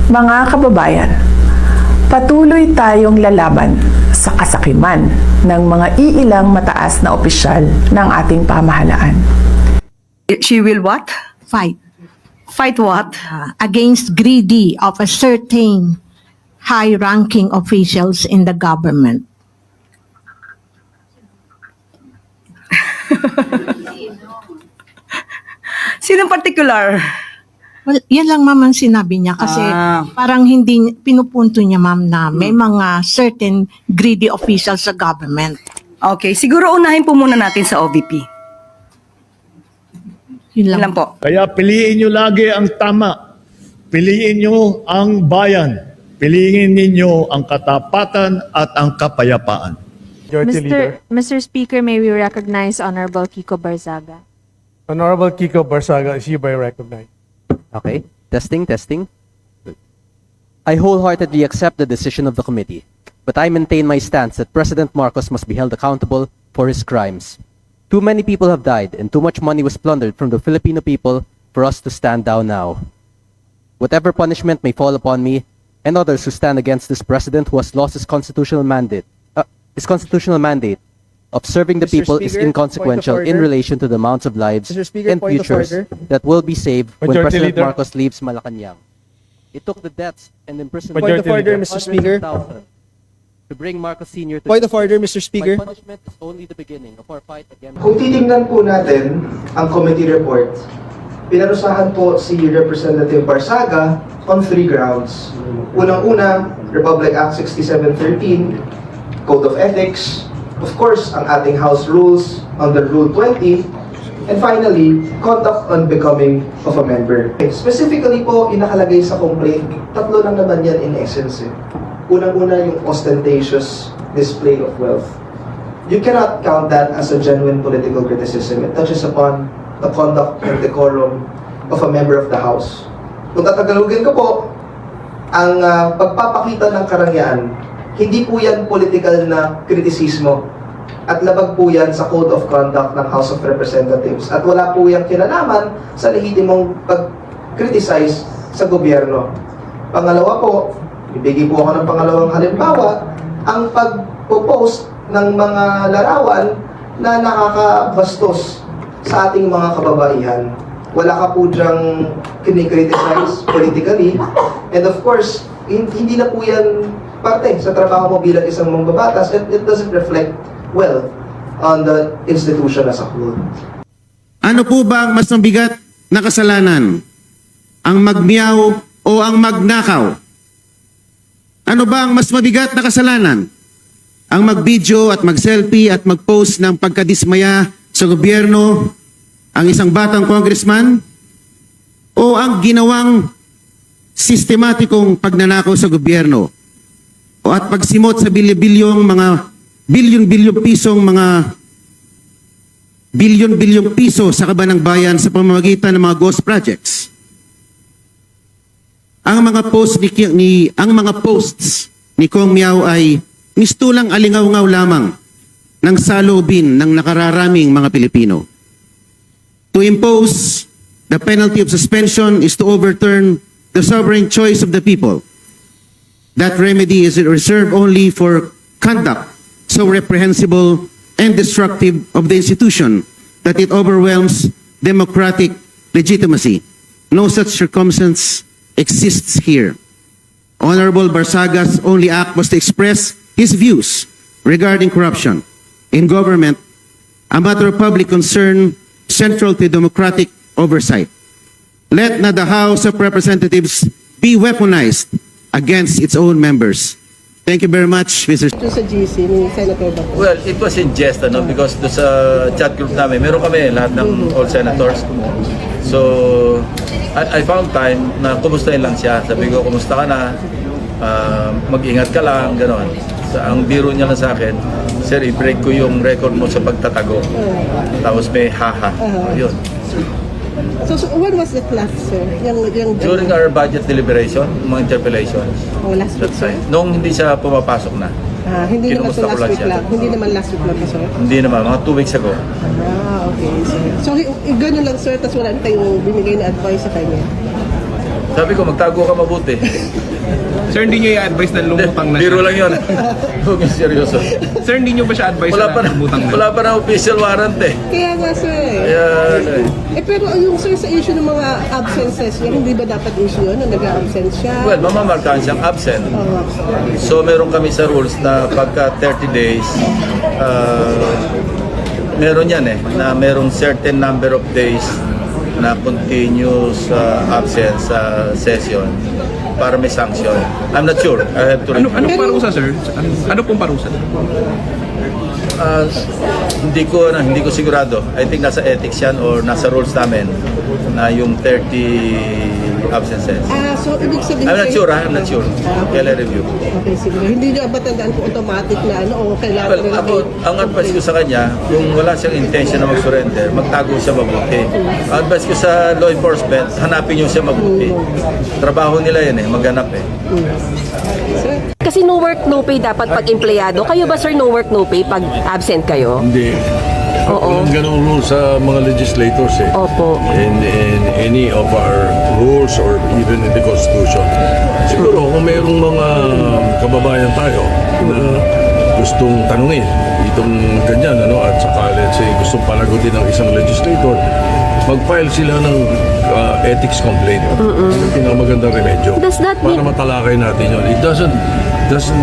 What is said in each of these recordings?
Mga kababayan, patuloy tayong lalaban sa kasakiman ng mga iilang mataas na opisyal ng ating pamahalaan. She will what? Fight Fight what? against greedy of a certain high-ranking officials in the government. Sinong particular? Well, yan lang ma'am ang sinabi niya kasi parang hindi pinupunto niya ma'am na may mga certain greedy officials sa government. Okay, siguro unahin po muna natin sa OVP. Yun Yun lang. lang po. Kaya piliin nyo lagi ang tama. Piliin nyo ang bayan. Piliin ninyo ang katapatan at ang kapayapaan. Majority Leader. Mr. Speaker, may we recognize Honorable Kiko Barzaga. Honorable Kiko Barzaga is hereby recognized. Okay, testing. I wholeheartedly accept the decision of the committee, but I maintain my stance that President Marcos must be held accountable for his crimes. Too many people have died and too much money was plundered from the Filipino people for us to stand down now. Whatever punishment may fall upon me and others who stand against this president who has lost his constitutional mandate of serving the Mr. people is Speaker, inconsequential point of in order. relation to the amounts of lives Mr. Speaker, and point of futures order. that will be saved when Majority President Leader. Marcos leaves Malacanang. It took the deaths and imprisonment Point of Majority order, Leader. Mr. Speaker. To bring Marcos Sr. to Point of order, Mr. My Speaker. punishment is only the beginning of our fight against Kung titingnan po natin ang committee report, pinarusahan po si Representative Barzaga on 3 grounds. Unang-una, Republic Act 6713, Code of Ethics, of course, ang ating House Rules under Rule 20, and finally, conduct on becoming of a member. Specifically po, inakalagay sa complaint, tatlo lang naman yan in essence. Unang-una yung ostentatious display of wealth. You cannot count that as a genuine political criticism. It touches upon the conduct and decorum of a member of the House. Kung tatagalugin ko po, ang pagpapakita ng karangyaan, hindi po yan political na kritisismo at labag po yan sa Code of Conduct ng House of Representatives at wala po yan kinalaman sa lehitimong pag-criticize sa gobyerno. Pangalawa po, ibigay po ako ng pangalawang halimbawa, ang pag-post ng mga larawan na nakakabastos sa ating mga kababaihan. Wala ka po dyang kinikriticize politically. And of course, hindi na po yan parte sa trabaho mo bilang isang mambabatas and it doesn't reflect well on the institution as a whole. Ano po ba ang mas mabigat na kasalanan? Ang magmiyaw o ang magnakaw? Ano ba ang mas mabigat na kasalanan? Ang mag-video at mag-selfie at mag-post ng pagkadismaya sa gobyerno ang isang batang congressman? O ang ginawang sistematikong pagnanakaw sa gobyerno? O at pagsimot sa bilyon-bilyong piso sa kaban ng bayan sa pamamagitan ng mga ghost projects? Ang mga posts ni Kong Miao ay mistulang alingaw-ngaw lamang ng salubin ng nakararaming mga Pilipino. To impose the penalty of suspension is to overturn the sovereign choice of the people. That remedy is reserved only for conduct so reprehensible and destructive of the institution that it overwhelms democratic legitimacy. No such circumstance exists here. Honorable Barsaga's only act was to express his views regarding corruption in government, a matter of public concern central to democratic oversight. Let not the House of Representatives be weaponized against its own members. Thank you very much, Mr. Sa GC ni Senator Bato. Well, it was in jest, because doon sa chat group namin, meron kami lahat ng all senators. So, I found time na kumustahin lang siya. Sabi ko, kumusta ka na? Mag-ingat ka lang, gano'n. So, ang biro niya lang sa akin, sir, i-break ko yung record mo sa pagtatago. Tapos may haha. Yun. So when was that last, sir? During our budget deliberation, mga interpellations. Last week, sir? Nung hindi siya pumapasok na. Hindi naman Kinumusta ko last lang week siya. lang. Hindi naman last week lang, sir? Hindi naman, mga 2 weeks ago. Okay, sir. So, ganun lang, sir, tapos wala na kayong binigay na advice sa kanya? Sabi ko, magtago ka mabuti. Sir, hindi nyo i-advise na lumutang na Biro siya? lang yun. Huwag yung seryoso. Sir, hindi nyo ba siya advise Wala pa na lumutang na? wala pa na official warrant eh. Kaya nga sir eh. Kaya, ano eh. Pero yung sir sa issue ng mga absences niya, hindi ba dapat issue yun na nag-absent siya? Well, mamamarkahan siyang absent. Oo. So meron kami sa rules na pagka 30 days, meron yan eh, na merong certain number of days na continuous absence sa session para may sanction. I'm not sure. I have to review. Anong parusa, sir? Ano pong parusa? Hindi ko sigurado. I think nasa ethics yan or nasa rules namin na yung 30 absences. So ibig sabihin I'm not sir- sure. I'm not sure. Kaya review. Okay, sige. Hindi nyo ba tandaan kung automatic na ano o kailangan Well, ako, ang advice ko sa kanya, kung wala siyang intention na mag-surrender, magtago siya mabuti. Ang advice ko sa law enforcement, hanapin niyo siya mabuti. Trabaho nila yan eh, maghanap eh. Kasi no work, no pay dapat pag empleyado. Kayo ba sir, no work, no pay pag absent kayo? Hindi. Oo. Walang ganong rule sa mga legislators eh. Opo. In any of our rules or even in the Constitution. Siguro kung mayroong mga kababayan tayo na gustong tanungin itong ganyan, ano, at saka let's say gustong panagutin ng isang legislator, mag-file sila ng ethics complaint. Yung pinakamagandang remedyo. Does that para mean- matalakay natin yun. It doesn't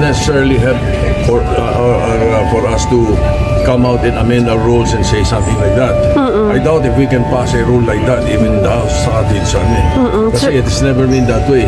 necessarily have for us to come out and amend our rules and say something like that. I doubt if we can pass a rule like that even in the House sa atin sa amin. Kasi it's never been that way.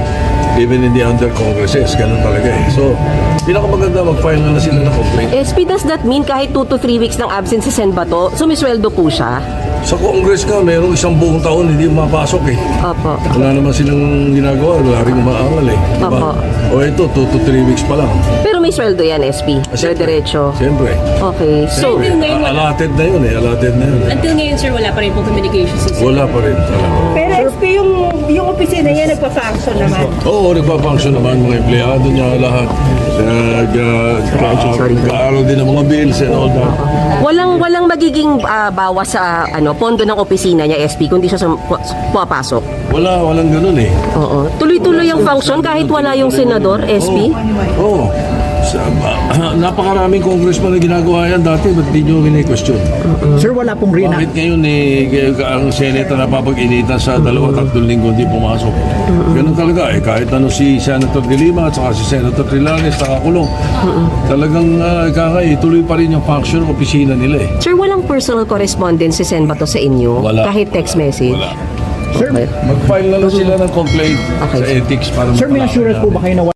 Even in the under Congresses, ganun talaga eh. So, pinakamaganda mag-file na sila ng complaint. SP, does that mean kahit 2 to 3 weeks ng absence si Sen Bato, sumisweldo po siya? Sa Congress ka, mayroong isang buong taon hindi mapasok eh. Opo. Wala naman silang ginagawa, wala rin umaangal eh. Diba? Opo. O ito, 2 to 3 weeks pa lang. Pero may sweldo yan, SP. Diretso. Siyempre. Okay. So, Allotted na yun eh, allotted na yun. until ngayon, sir, wala pa rin po communication system. Wala pa rin talaga. Pero SP, yung opisina niya nagpa-function naman. Oo, nagpa-function naman mga empleyado niya lahat. Nag-aaral din ng mga bills and all that. Walang magiging bawas sa pondo ng opisina niya, SP, kundi siya pumapasok. Walang ganun eh. Oo. Tuloy-tuloy ang function kahit wala yung senador, SP? Oo. Napakaraming congressman na ginagawa yan dati, ba't di nyo question? Sir, wala pong Bakit ngayon ang Senate na napapag-initan sa 2-3 linggo hindi pumasok? Ganun talaga eh. Kahit ano si Senator De Lima at saka si Senator Trillanes nakakulong. Talagang tuloy pa rin yung function ng opisina nila eh. Sir, walang personal correspondence si Sen Bato sa inyo? Wala. Kahit text message? Wala. Okay. Mag-file na lang sila ng complaint sa ethics para Sir, may assurance po ba kayo na